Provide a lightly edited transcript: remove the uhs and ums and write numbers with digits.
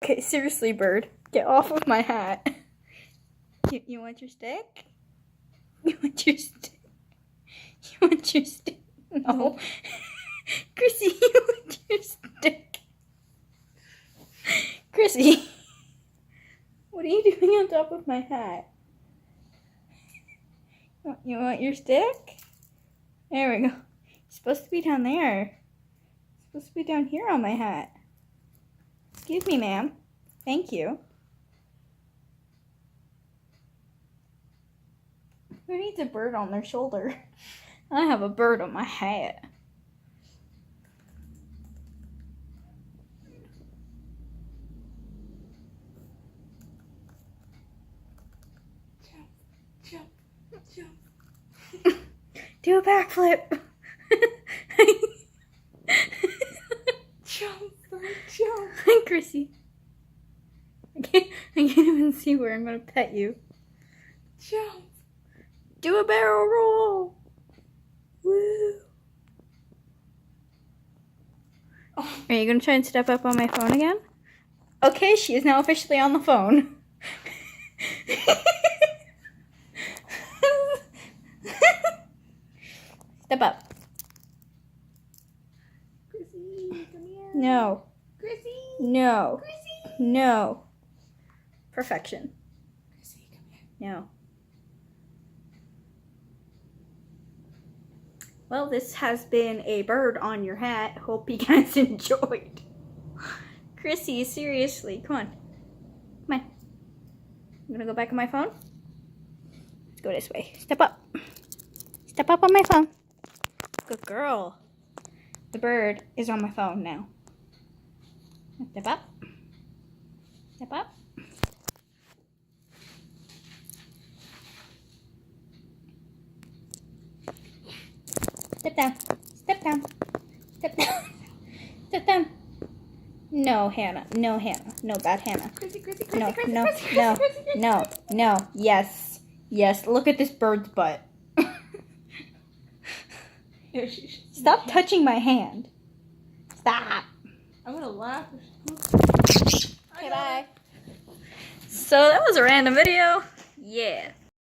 Okay, seriously, bird. Get off of my hat. You want your stick? You want your stick? You want your stick? No. Chrissy, you want your stick? Chrissy, what are you doing on top of my hat? You want your stick? There we go. It's supposed to be down there. It's supposed to be down here on my hat. Excuse me, ma'am. Thank you. Who needs a bird on their shoulder? I have a bird on my hat. Jump, jump. Do a backflip. Jump, jump. Hi, Chrissy. I can't even see where I'm gonna pet you. Jump. Do a barrel roll. Woo. Oh. Are you gonna try and step up on my phone again? Okay, she is now officially on the phone. Step up. Chrissy, come here. No. Chrissy. No. Chrissy. No. Perfection. Chrissy, come here. No. Well, this has been a bird on your hat. Hope you guys enjoyed. Chrissy, seriously, come on. Come on. I'm gonna go back on my phone. Let's go this way. Step up. Step up on my phone. Good girl. The bird is on my phone now. Step up. Step up. Step down. Step down. Step down. Step down. No, Hannah. No, Hannah. No, bad Hannah. Chrissy, Chrissy, Chrissy, No, Chrissy, no, Chrissy, no, Chrissy, Chrissy, no, no. Yes. Yes. Look at this bird's butt. Here, Stop touching my hand. Stop. I'm gonna laugh. Okay, bye. So that was a random video. Yeah.